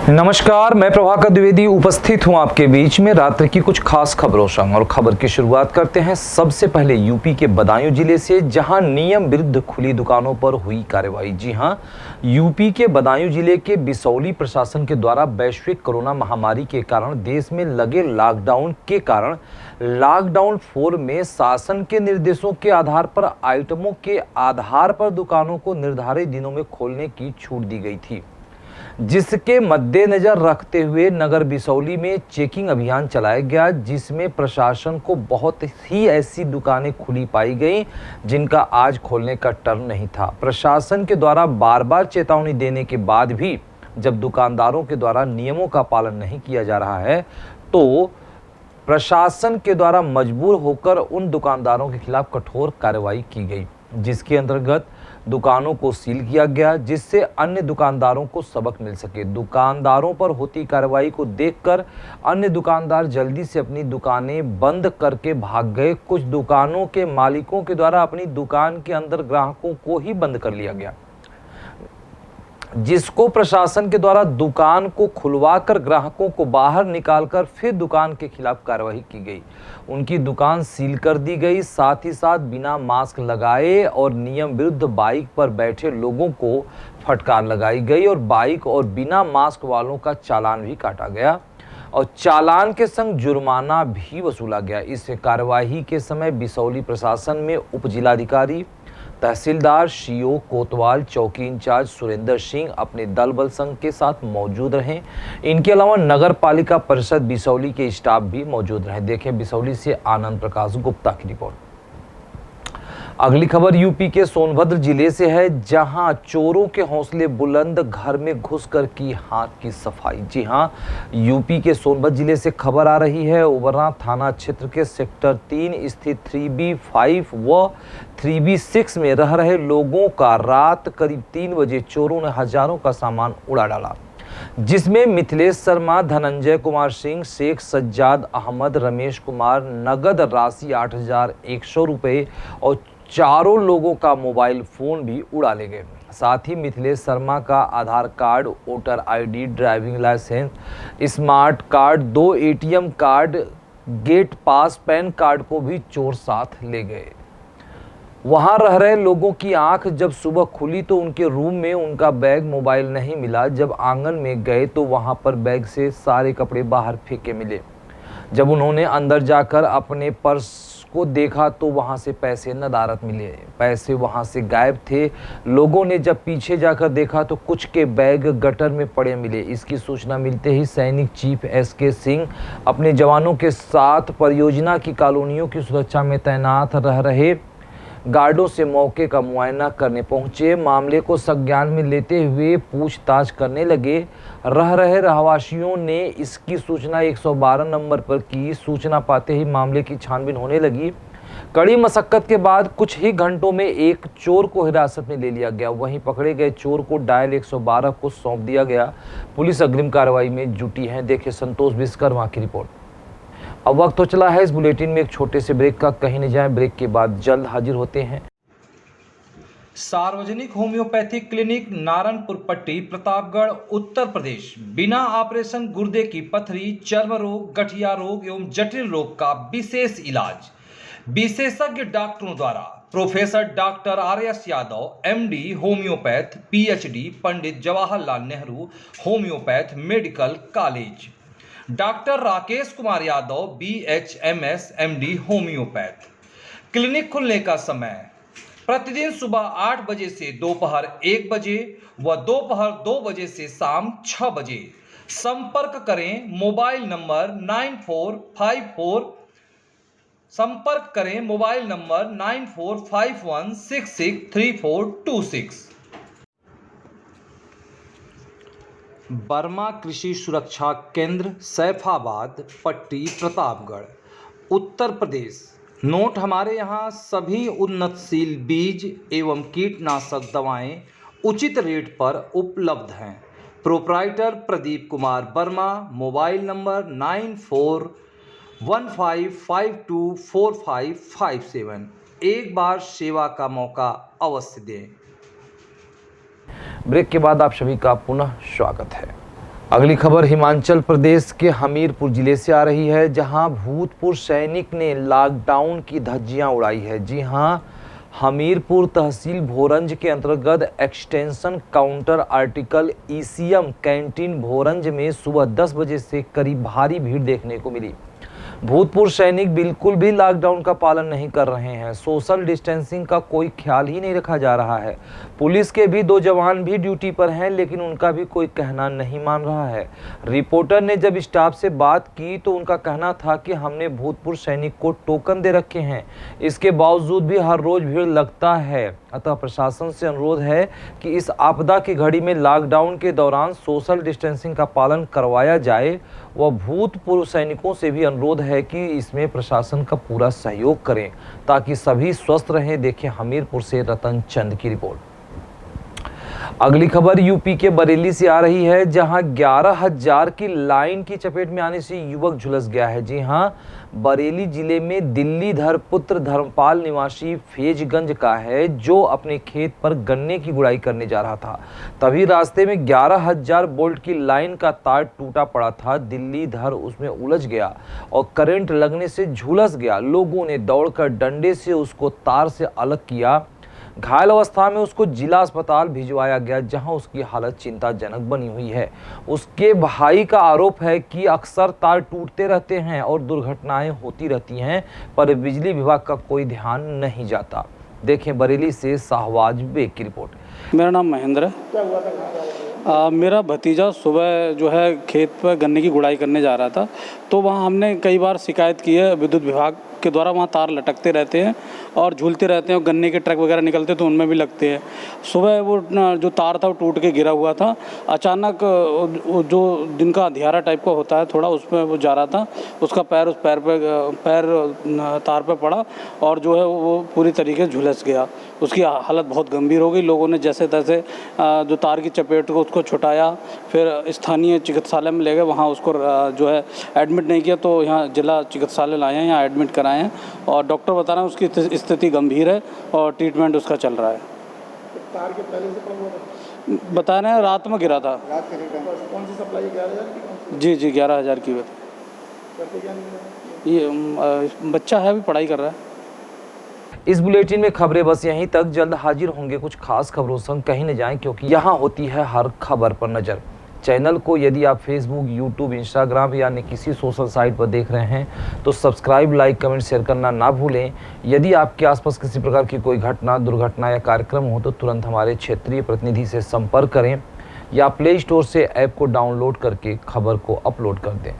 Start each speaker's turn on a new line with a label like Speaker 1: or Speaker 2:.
Speaker 1: नमस्कार, मैं प्रभाकर द्विवेदी उपस्थित हूं आपके बीच में रात्रि की कुछ खास खबरों संग। और खबर की शुरुआत करते हैं सबसे पहले यूपी के बदायूं जिले से, जहां नियम विरुद्ध खुली दुकानों पर हुई कार्रवाई। जी हां, यूपी के बदायूं जिले के बिसौली प्रशासन के द्वारा वैश्विक कोरोना महामारी के कारण देश में लगे लॉकडाउन के कारण लॉकडाउन 4 में शासन के निर्देशों के आधार पर आइटमों के आधार पर दुकानों को निर्धारित दिनों में खोलने की छूट दी गई थी, जिसके मद्देनजर रखते हुए नगर बिसौली में चेकिंग अभियान चलाया गया, जिसमें प्रशासन को बहुत ही ऐसी दुकानें खुली पाई गई जिनका आज खोलने का टर्न नहीं था। प्रशासन के द्वारा बार बार चेतावनी देने के बाद भी जब दुकानदारों के द्वारा नियमों का पालन नहीं किया जा रहा है, तो प्रशासन के द्वारा मजबूर होकर उन दुकानदारों के खिलाफ कठोर कार्रवाई की गई, जिसके अंतर्गत दुकानों को सील किया गया, जिससे अन्य दुकानदारों को सबक मिल सके। दुकानदारों पर होती कार्रवाई को देखकर अन्य दुकानदार जल्दी से अपनी दुकानें बंद करके भाग गए। कुछ दुकानों के मालिकों के द्वारा अपनी दुकान के अंदर ग्राहकों को ही बंद कर लिया गया, जिसको प्रशासन के द्वारा दुकान को खुलवाकर ग्राहकों को बाहर निकालकर फिर दुकान के खिलाफ कार्रवाई की गई। उनकी दुकान सील कर दी गई। साथ ही साथ बिना मास्क लगाए और नियम विरुद्ध बाइक पर बैठे लोगों को फटकार लगाई गई और बाइक और बिना मास्क वालों का चालान भी काटा गया और चालान के संग जुर्माना भी वसूला गया। इस कार्यवाही के समय बिसौली प्रशासन में उप जिलाधिकारी, तहसीलदार, सीओ कोतवाल, चौकी इंचार्ज सुरेंद्र सिंह अपने दल बल संघ के साथ मौजूद रहे। इनके अलावा नगर पालिका परिषद बिसौली के स्टाफ भी मौजूद रहे। देखें बिसौली से आनंद प्रकाश गुप्ता की रिपोर्ट। अगली खबर यूपी के सोनभद्र जिले से है, जहां चोरों के हौसले बुलंद, घर में घुसकर की हाथ की सफाई। जी हां, यूपी के सोनभद्र जिले से खबर आ रही है। उबरना थाना क्षेत्र के सेक्टर 3 स्थित 3B5 व 3B6 में रह रहे लोगों का रात करीब 3 बजे चोरों ने हजारों का सामान उड़ा डाला, जिसमें मिथिलेश शर्मा, धनंजय कुमार सिंह, शेख सज्जाद अहमद, रमेश कुमार, नगद राशि 8,100 रुपये और चारों लोगों का मोबाइल फोन भी उड़ा ले गए। साथ ही मिथिलेश शर्मा का Aadhaar card, voter ID, driving licence, smart card, 2 ATM card, gate pass, PAN card को भी चोर साथ ले गए। वहां रह रहे लोगों की आंख जब सुबह खुली तो उनके रूम में उनका बैग, मोबाइल नहीं मिला। जब आंगन में गए तो वहां पर बैग से सारे कपड़े बाहर फेंके मिले। जब उन्होंने अंदर जाकर अपने पर्स को देखा तो वहां से पैसे नदारद मिले। पैसे वहां से गायब थे। लोगों ने जब पीछे जाकर देखा तो कुछ के बैग गटर में पड़े मिले। इसकी सूचना मिलते ही सैनिक चीफ SK सिंह अपने जवानों के साथ परियोजना की कॉलोनियों की सुरक्षा में तैनात रह रहे गार्डों से मौके का मुआयना करने पहुंचे। मामले को संज्ञान में लेते हुए पूछताछ करने लगे। रह रहे रहवासियों ने इसकी सूचना 112 नंबर पर की। सूचना पाते ही मामले की छानबीन होने लगी। कड़ी मशक्कत के बाद कुछ ही घंटों में एक चोर को हिरासत में ले लिया गया। वहीं पकड़े गए चोर को डायल 112 को सौंप दिया गया। पुलिस अग्रिम कार्रवाई में जुटी है। देखिए संतोष विश्वकर्मा की रिपोर्ट। अब वक्त हो चला है इस बुलेटिन में एक छोटे से ब्रेक का। कहीं नहीं जाए, ब्रेक के बाद जल्द हाजिर होते हैं। सार्वजनिक होम्योपैथिक क्लिनिक, नारायणपुर पट्टी, प्रतापगढ़, उत्तर प्रदेश। बिना ऑपरेशन गुर्दे की पथरी, चर्म रोग, गठिया रोग एवं जटिल रोग का विशेष इलाज विशेषज्ञ डॉक्टरों द्वारा। Professor doctor RS Yadav, MD homoeopath, PhD, Pandit Jawaharlal Nehru homoeopath medical college. Doctor Rakesh Kumar Yadav, BHMS, MD homoeopath. Clinic खुलने का समय प्रतिदिन सुबह 8 बजे से दोपहर 1 बजे व दोपहर 2 बजे से शाम 6 बजे। संपर्क करें मोबाइल नंबर 9451663426। बर्मा कृषि सुरक्षा केंद्र, सैफाबाद पट्टी, प्रतापगढ़, उत्तर प्रदेश। नोट, हमारे यहाँ सभी उन्नतशील बीज एवं कीटनाशक दवाएं उचित रेट पर उपलब्ध हैं। Proprietor Pradeep Kumar Verma, mobile number 9415524557। एक बार सेवा का मौका अवश्य दें। ब्रेक के बाद आप सभी का पुनः स्वागत है। अगली खबर हिमाचल प्रदेश के हमीरपुर जिले से आ रही है, जहां भूतपूर्व सैनिक ने लॉकडाउन की धज्जियां उड़ाई है। जी हां, हमीरपुर तहसील भोरंज के अंतर्गत extension counter article ECM canteen Bhoranj में सुबह 10 बजे से करीब भारी भीड़ देखने को मिली। भूतपूर्व सैनिक बिल्कुल भी लॉकडाउन का पालन नहीं कर रहे हैं। सोशल डिस्टेंसिंग का कोई ख्याल ही नहीं रखा जा रहा है। पुलिस के भी 2 जवान भी ड्यूटी पर हैं, लेकिन उनका भी कोई कहना नहीं मान रहा है। रिपोर्टर ने जब स्टाफ से बात की तो उनका कहना था कि हमने भूतपूर्व सैनिक को टोकन दे रखे हैं, इसके बावजूद भी हर रोज भीड़ लगता है। अतः प्रशासन से अनुरोध है कि इस आपदा की घड़ी में लॉकडाउन के दौरान सोशल डिस्टेंसिंग का पालन करवाया जाए। वह भूतपूर्व सैनिकों से भी अनुरोध है कि इसमें प्रशासन का पूरा सहयोग करें ताकि सभी स्वस्थ रहें। देखें हमीरपुर से रतन चंद की रिपोर्ट। अगली खबर यूपी के बरेली से आ रही है, जहां 11,000 की लाइन की चपेट में आने से युवक झुलस गया है। जी हां, बरेली जिले में दिल्लीधर पुत्र धर्मपाल निवासी फैजगंज का है, जो अपने खेत पर गन्ने की गुड़ाई करने जा रहा था। तभी रास्ते में 11,000 वोल्ट की लाइन का तार टूटा पड़ा था। दिल्लीधर उसमें उलझ गया और करंट लगने से झुलस गया। लोगों ने दौड़कर डंडे से उसको तार से अलग किया। घायल अवस्था में उसको जिला अस्पताल भिजवाया गया, जहां उसकी हालत चिंताजनक बनी हुई है। उसके भाई का आरोप है कि अक्सर तार टूटते रहते हैं और दुर्घटनाएं होती रहती हैं, पर बिजली विभाग का कोई ध्यान नहीं जाता। देखें बरेली से शाहबाज बेग की रिपोर्ट।
Speaker 2: मेरा नाम महेंद्र है। क्या हुआ था? मेरा भतीजा सुबह जो है खेत पर गन्ने की गुड़ाई करने जा रहा था, तो वहाँ हमने कई बार शिकायत की है। विद्युत विभाग के द्वारा वहाँ तार लटकते रहते हैं और झूलते रहते हैं, और गन्ने के ट्रक वगैरह निकलते तो उनमें भी लगते हैं। सुबह वो जो तार था वो टूट के गिरा हुआ था। अचानक जो दिन का अंधियारा टाइप का होता है थोड़ा, उसमें वो जा रहा था, उसका पैर तार पे पड़ा और जो है वो पूरी तरीके से झुलस गया। उसकी हालत बहुत गंभीर हो गई। लोगों ने जैसे तैसे जो तार की चपेट को उसको छुटाया, फिर स्थानीय चिकित्सालय में ले गए। वहाँ उसको जो है एडमिट नहीं किया, तो यहाँ जिला चिकित्सालय लाए हैं, यहाँ एडमिट कराए हैं, और डॉक्टर बता रहे हैं उसकी स्थिति गंभीर है और ट्रीटमेंट उसका चल रहा है।
Speaker 3: तार के पहले से पड़ा था?
Speaker 2: बता रहे हैं रात में गिरा था।
Speaker 3: रात के कौन सी सप्लाई? 11,000 की?
Speaker 2: जी 11,000 की। ये बच्चा है, अभी पढ़ाई कर रहा है।
Speaker 1: इस बुलेटिन में खबरें बस यहीं तक। जल्द हाजिर होंगे कुछ खास खबरों संग। कहीं न जाएं, क्योंकि यहाँ होती है हर खबर पर नजर। चैनल को यदि आप फेसबुक, यूट्यूब, इंस्टाग्राम या अन्य किसी सोशल साइट पर देख रहे हैं तो सब्सक्राइब, लाइक, कमेंट, शेयर करना ना भूलें। यदि आपके आसपास किसी प्रकार की कोई घटना, दुर्घटना या कार्यक्रम हो तो तुरंत हमारे क्षेत्रीय प्रतिनिधि से संपर्क करें या प्ले स्टोर से ऐप को डाउनलोड करके खबर को अपलोड कर दें।